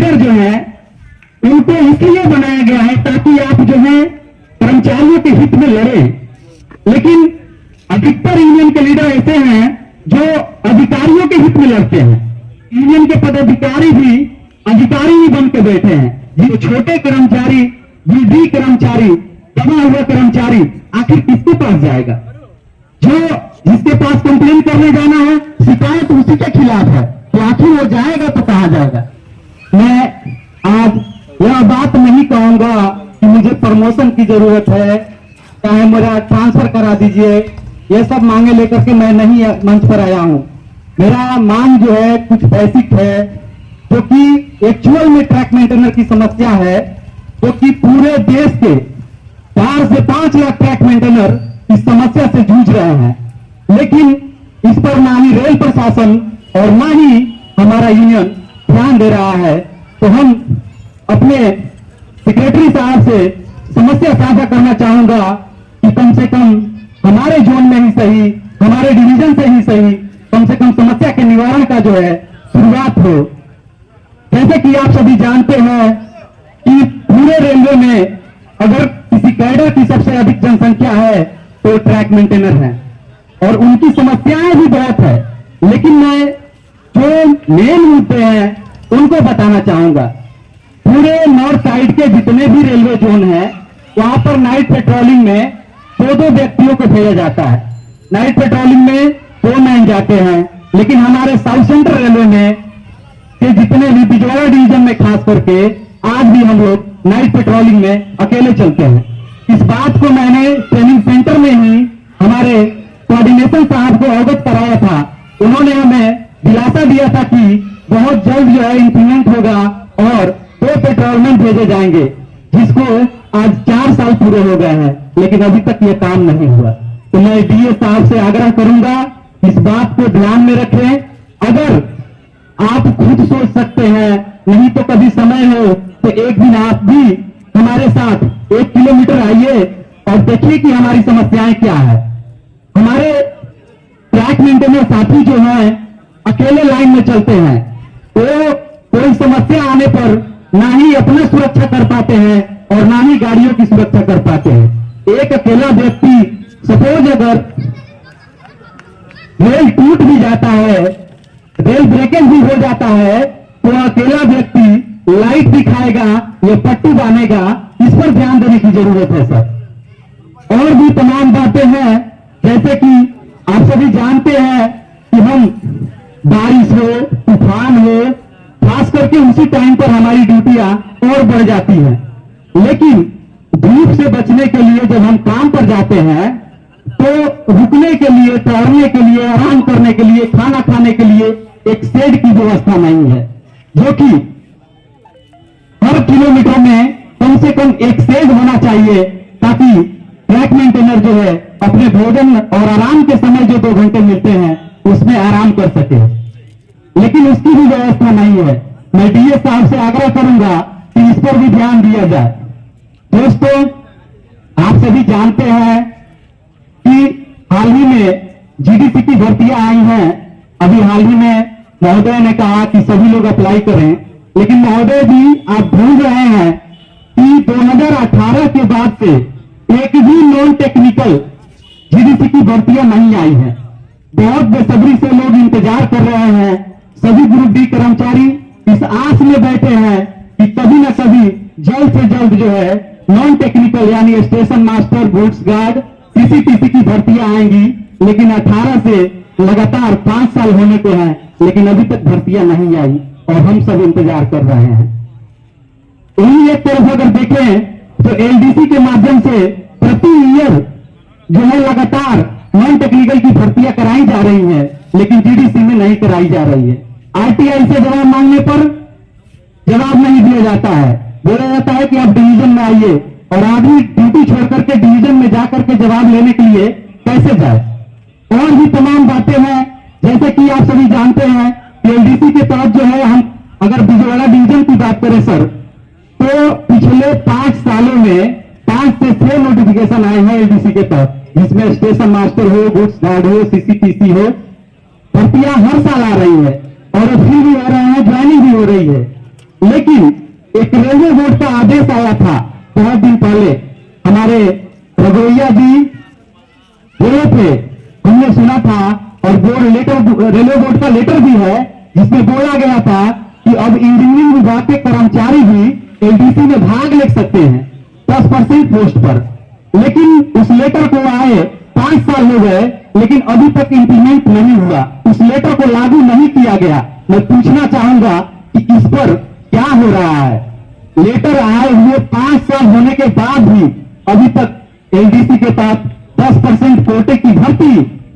Leader जो है उनको इसलिए बनाया गया है ताकि आप जो है कर्मचारियों के हित में लड़े, लेकिन अधिकतर यूनियन के लीडर ऐसे हैं जो अधिकारियों के हित में लड़ते हैं। यूनियन के पदाधिकारी भी अधिकारी ही बन के बैठे हैं। जो छोटे कर्मचारी, वृद्धि कर्मचारी, दबा हुआ कर्मचारी आखिर किसके पास जाएगा? जो जिसके पास कंप्लेन करने जाना है, शिकायत उसी के खिलाफ है, तो आखिर वो जाएगा तो कहां जाएगा? मैं आज यह बात नहीं कहूंगा कि मुझे प्रमोशन की जरूरत है, चाहे मेरा ट्रांसफर करा दीजिए, ये सब मांगे लेकर के मैं नहीं मंच पर आया हूं। मेरा मांग जो है कुछ बेसिक है, जो कि एक्चुअल में ट्रैक मेंटेनर की समस्या है, जो कि पूरे देश के 4 से 5 लाख ट्रैक मेंटेनर इस समस्या से जूझ रहे हैं, लेकिन इस पर ना ही रेल प्रशासन और ना ही हमारा यूनियन ध्यान दे रहा है। तो हम अपने सेक्रेटरी साहब से समस्या साझा करना चाहूंगा कि कम से कम हमारे जोन में ही सही, हमारे डिवीजन से ही सही, कम से कम समस्या के निवारण का जो है शुरुआत हो। जैसे कि आप सभी जानते हैं कि पूरे रेलवे में अगर किसी कैडर की सबसे अधिक जनसंख्या है तो ट्रैक मेंटेनर है, और उनकी समस्याएं भी बहुत है, लेकिन मैं जो मेन मुद्दे हैं उनको बताना चाहूंगा। पूरे नॉर्थ साइड के जितने भी रेलवे जोन है, वहां पर नाइट पेट्रोलिंग में 2-2 व्यक्तियों को भेजा जाता है। नाइट पेट्रोलिंग में 2 मैन जाते हैं, लेकिन हमारे साउथ सेंट्रल रेलवे में के जितने भी बिजवाड़ा डिवीजन में खास करके आज भी हम लोग नाइट पेट्रोलिंग में अकेले चलते हैं। इस बात को मैंने ट्रेनिंग सेंटर में ही हमारे कोऑर्डिनेशन साहब को अवगत कराया था। उन्होंने हमें दिलासा दिया था कि बहुत जल्द जो है इंप्लीमेंट होगा और 2 पेट्रोलमैन भेजे जाएंगे, जिसको आज 4 साल पूरे हो गए हैं, लेकिन अभी तक ये काम नहीं हुआ। तो मैं डीए साहब से आग्रह करूंगा इस बात को ध्यान में रखें। अगर आप खुद सोच सकते हैं, नहीं तो कभी समय हो तो एक दिन आप भी हमारे साथ 1 किलोमीटर आइए और देखिए कि हमारी समस्याएं क्या है। हमारे ट्रैक मेंटेनर साथी जो हैं अकेले लाइन में चलते हैं, तो कोई समस्या आने पर ना ही अपना सुरक्षा कर पाते हैं और ना ही गाड़ियों की सुरक्षा कर पाते हैं। एक अकेला व्यक्ति, सपोज अगर रेल टूट भी जाता है, रेल ब्रेकेज भी हो जाता है, तो अकेला व्यक्ति लाइट दिखाएगा या पट्टी बांधेगा, इस पर ध्यान देने की जरूरत है सर। और भी तमाम बातें हैं, जैसे कि आप सभी जानते हैं कि हम बारिश हो, तूफान हो, खास करके उसी टाइम पर हमारी ड्यूटियां और बढ़ जाती हैं, लेकिन धूप से बचने के लिए जब हम काम पर जाते हैं तो रुकने के लिए, ठहरने के लिए, आराम करने के लिए, खाना खाने के लिए एक शेड की व्यवस्था नहीं है, जो कि हर किलोमीटर में कम से कम एक शेड होना चाहिए, ताकि ट्रैक मेंटेनर जो है अपने भोजन और आराम के समय जो 2 घंटे मिलते हैं उसमें आराम कर सके, लेकिन उसकी भी व्यवस्था नहीं है। मैं डीए साहब से आग्रह करूंगा कि इस पर भी ध्यान दिया जाए। दोस्तों, आप सभी जानते हैं कि हाल ही में जीडीसी की भर्तियां आई हैं। अभी हाल ही में महोदय ने कहा कि सभी लोग अप्लाई करें, लेकिन महोदय जी आप भूल रहे हैं कि 2018 के बाद से एक भी नॉन टेक्निकल जीडीसी की भर्तियां नहीं आई हैं। बहुत बेसब्री से लोग इंतजार कर रहे हैं। सभी ग्रुप डी कर्मचारी इस आस में बैठे हैं कि कभी न कभी जल्द से जल्द जो है नॉन टेक्निकल यानी station master, goods guard, CCTC की भर्तियां आएंगी, लेकिन 18 से लगातार 5 साल होने को हैं, लेकिन अभी तक भर्तियां नहीं आई और हम सब इंतजार कर रहे हैं। इन्हीं एक तरफ अगर देखें तो एलडीसी के माध्यम से प्रति ईयर जो है लगातार नॉन टेक्निकल की भर्तियां कराई जा रही हैं, लेकिन जीडीसी में नहीं कराई जा रही है। आरटीआई से जवाब मांगने पर जवाब नहीं दिया जाता है, बोला जाता है कि आप डिवीजन में आइए, और आदमी ड्यूटी छोड़ करके डिवीजन में जाकर के जवाब लेने के लिए कैसे जाए। और भी तमाम बातें हैं, जैसे कि आप सभी जानते हैं कि एलडीसी के तहत जो है, हम अगर बिजवाड़ा डिवीजन की बात करें सर, तो पिछले 5 सालों में 5 से 6 नोटिफिकेशन आए हैं एलडीसी के तहत, जिसमें स्टेशन मास्टर हो, गुड्स गार्ड हो, सीसीटीसी हो, भर्तियां हर साल आ रही है और फिर भी हो रहे हैं, ज्वाइनिंग भी हो रही है। लेकिन एक रेलवे बोर्ड का आदेश आया था बहुत दिन पहले, हमारे रघुवैया जी बोले थे, हमने सुना था, और बोर्ड लेटर, रेलवे बोर्ड का लेटर भी है जिसमें बोला गया था कि अब इंजीनियरिंग विभाग के कर्मचारी भी एलडीसी में भाग ले सकते हैं 10% पोस्ट पर। लेकिन उस लेटर को आए 5 साल हो गए, लेकिन अभी तक इंप्लीमेंट नहीं हुआ, उस लेटर को लागू नहीं किया गया। मैं पूछना चाहूंगा कि इस पर क्या हो रहा है? लेटर आए हुए 5 साल होने के बाद भी अभी तक एलडीसी के तहत 10% कोटे की भर्ती,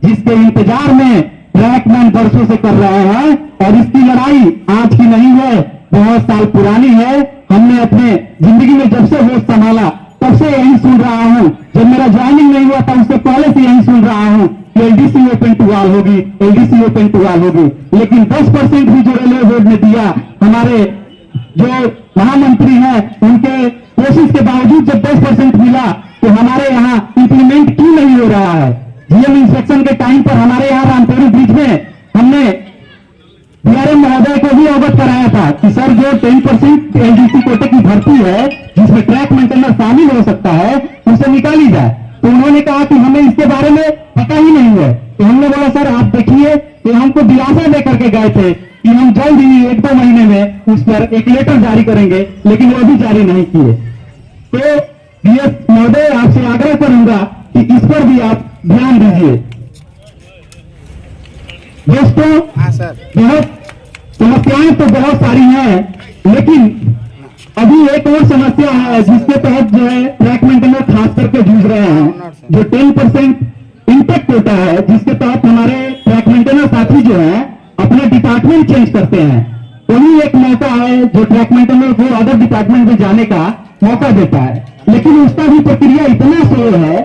जिसके इंतजार में ट्रैकमैन वर्षों से कर रहे हैं, और इसकी लड़ाई आज की नहीं है, बहुत साल पुरानी है। हमने अपने जिंदगी में जब से होश संभाला तब से यही सुन रहा हूं, जब मेरा ज्वाइनिंग नहीं हुआ था उससे पहले से यही सुन रहा हूं कि एलडीसी ओपन टू ऑल होगी, एलडीसी ओपन टू ऑल होगी। लेकिन 10% भी जो रेलवे बोर्ड ने दिया, हमारे जो महामंत्री हैं उनके कोशिश के बावजूद जब 10% मिला, तो हमारे यहाँ इंप्लीमेंट क्यों नहीं हो रहा है? जीएम इंस्पेक्शन के टाइम पर हमारे यहाँ रामपुरी ब्रिज में हमने डीआरएम महोदय को भी अवगत कराया था कि सर जो 10% एलडीसी कोटे की भर्ती है जिसमें ट्रैक मेंटेनर शामिल हो सकता है, उसे निकाली जाए। तो उन्होंने कहा कि हमें इसके बारे में पता ही नहीं है। तो हमने बोला सर आप देखिए, तो हमको दिलासा दे करके गए थे कि हम जल्द ही 1-2 महीने में उस पर एक लेटर जारी करेंगे, लेकिन वो भी जारी नहीं किए। तो डीएस महोदय आपसे आग्रह करूंगा कि इस पर भी आप ध्यान दीजिए। दोस्तों, बहुत समस्याएं तो बहुत सारी हैं, लेकिन अभी एक और समस्या है जिसके तहत जो है ट्रैक मेंटेनर खास करके जूझ रहे हैं, जो 10% इंटेक्ट होता है, जिसके तहत हमारे ट्रैक मेंटेनर साथी जो है अपना डिपार्टमेंट चेंज करते हैं। वही एक मौका है जो ट्रैक मेंटेनर को अदर डिपार्टमेंट में जाने का मौका देता है, लेकिन उसका भी प्रक्रिया इतना स्लो है,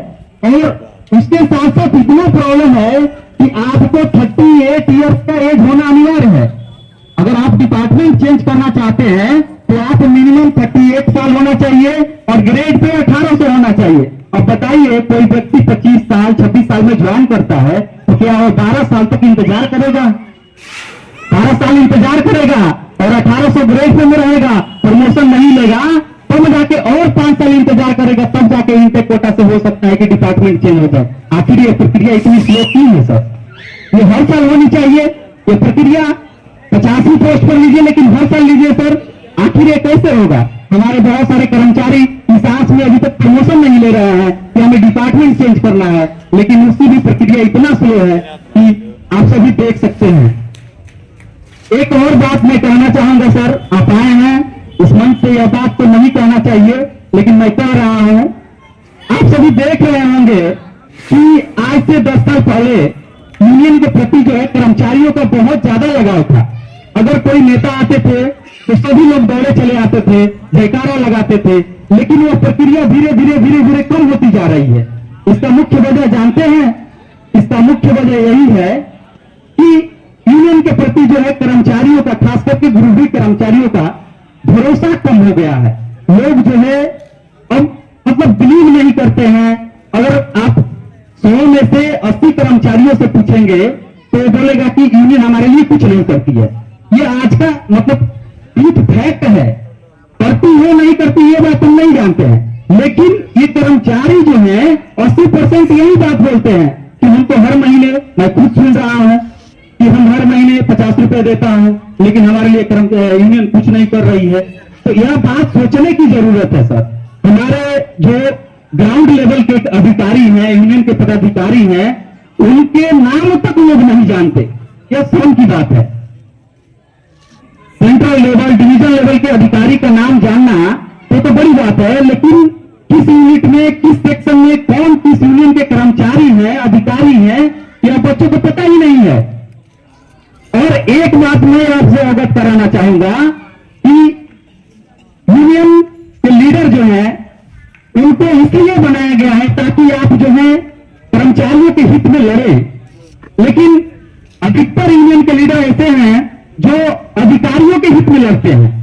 और उसके साथ साथ इतना प्रॉब्लम है कि आपको 38 ईयर्स का एज होना अनिवार्य है। अगर आप डिपार्टमेंट चेंज करना चाहते हैं तो आप मिनिमम 38 साल होना चाहिए और ग्रेड पे 1800 होना चाहिए। अब बताइए, कोई व्यक्ति 25 साल 26 साल में ज्वाइन करता है तो क्या वो 12 साल तक इंतजार करेगा? 12 साल इंतजार करेगा और 1800 ग्रेड पे में रहेगा, प्रमोशन नहीं लेगा, तब जाके और 5 साल इंतजार करेगा, तब जाके इंटेक कोटा से हो सकता है कि डिपार्टमेंट चेंज हो जाए। आखिर ये प्रक्रिया इतनी स्लो क्यों है सर? ये हर साल होनी चाहिए ये प्रक्रिया। 85 पोस्ट पर लीजिए, लेकिन हर साल लीजिए सर, आखिर ये कैसे होगा? हमारे बहुत सारे कर्मचारी इस आस में अभी तक प्रमोशन नहीं ले रहे हैं कि हमें डिपार्टमेंट चेंज करना है, लेकिन उसकी भी प्रक्रिया इतना स्लो है कि आप सभी देख सकते हैं। एक और बात मैं कहना चाहूंगा सर, आप आए हैं इस मंच से, यह बात तो नहीं कहना चाहिए लेकिन मैं कह रहा हूं, आप सभी देख रहे होंगे कि आज से 10 साल पहले यूनियन के प्रति जो है कर्मचारियों का बहुत ज्यादा लगाव था। अगर कोई नेता आते थे तो सभी लोग दौड़े चले आते थे, जयकारा लगाते थे, लेकिन वो प्रक्रिया धीरे धीरे कम होती जा रही है। इसका मुख्य वजह जानते हैं? इसका मुख्य वजह यही है कि यूनियन के प्रति जो है कर्मचारियों का, खास करके गृह कर्मचारियों का भरोसा कम हो गया है। लोग जो है अब मतलब बिलीव नहीं करते हैं। अगर आप 100 में से 80 कर्मचारियों से पूछेंगे तो बोलेगा कि यूनियन हमारे लिए कुछ नहीं करती है। ये आज का मतलब फैक्ट है। करती है नहीं करती ये बात हम नहीं जानते हैं, लेकिन ये कर्मचारी जो है 80% यही बात बोलते हैं कि हम तो हर महीने, मैं खुद सुन रहा हूं कि हम हर महीने 50 रुपए देता हूं, लेकिन हमारे लिए यूनियन कुछ नहीं कर रही है। तो यह बात सोचने की जरूरत है सर। हमारे जो ग्राउंड लेवल के अधिकारी हैं, यूनियन के पदाधिकारी हैं, उनके नाम तक लोग नहीं जानते। यह शर्म की बात है। सेंट्रल लेवल, डिवीजन लेवल के अधिकारी का नाम जानना तो बड़ी बात है, लेकिन किस यूनिट में, किस सेक्शन में कौन किस यूनियन के कर्मचारी हैं, अधिकारी हैं, यह बच्चों को पता ही नहीं है। और एक बात मैं आपसे अवगत कराना चाहूंगा कि यूनियन के लीडर जो है उनको इसलिए बनाया गया है ताकि आप जो है कर्मचारियों के हित में लड़े, लेकिन अधिकतर यूनियन के लीडर ऐसे हैं जो अधिकारियों के हित में लड़ते हैं,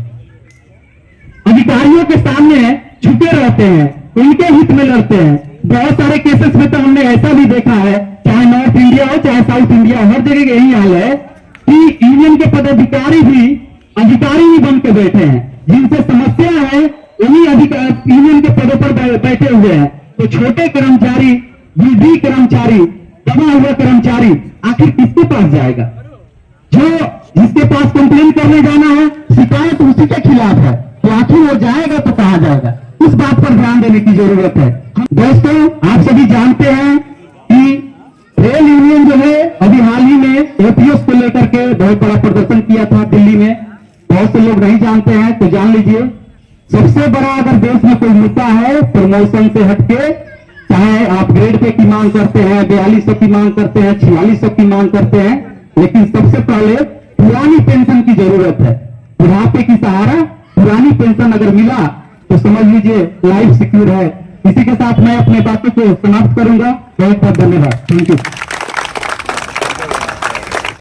अधिकारियों के सामने झुके रहते हैं, उनके हित में लड़ते हैं। बहुत सारे केसेस में तो हमने ऐसा भी देखा है, चाहे नॉर्थ इंडिया हो चाहे साउथ इंडिया, हर जगह यही हाल है कि यूनियन के पदाधिकारी भी अधिकारी ही बन के बैठे हैं, जिनसे समस्या है उन्हीं यूनियन के पदों पर बैठे हुए हैं। तो छोटे कर्मचारी, वृद्धि कर्मचारी, दबा हुआ कर्मचारी आखिर किसके पास जाएगा? जो जिसके पास कंप्लेन करने जाना है, शिकायत उसी के खिलाफ है, तो आखिर वो जाएगा तो कहां जाएगा? इस बात पर ध्यान देने की जरूरत है। दोस्तों, आप सभी जानते हैं कि रेल यूनियन जो है अभी हाल ही में एपीएस को लेकर के बहुत बड़ा प्रदर्शन किया था दिल्ली में। बहुत से लोग नहीं जानते हैं तो जान लीजिए। सबसे बड़ा अगर देश में कोई मुद्दा है प्रमोशन से हटके, चाहे आप ग्रेड पे की मांग करते हैं, 4200 की मांग करते हैं, 4600 की मांग करते हैं, लेकिन सबसे पहले पुरानी पेंशन की जरूरत है। बुढ़ापे की सहारा पुरानी पेंशन अगर मिला तो समझ लीजिए लाइफ सिक्योर है। इसी के साथ मैं अपने बातों को समाप्त करूंगा। बहुत बहुत धन्यवाद। Thank you.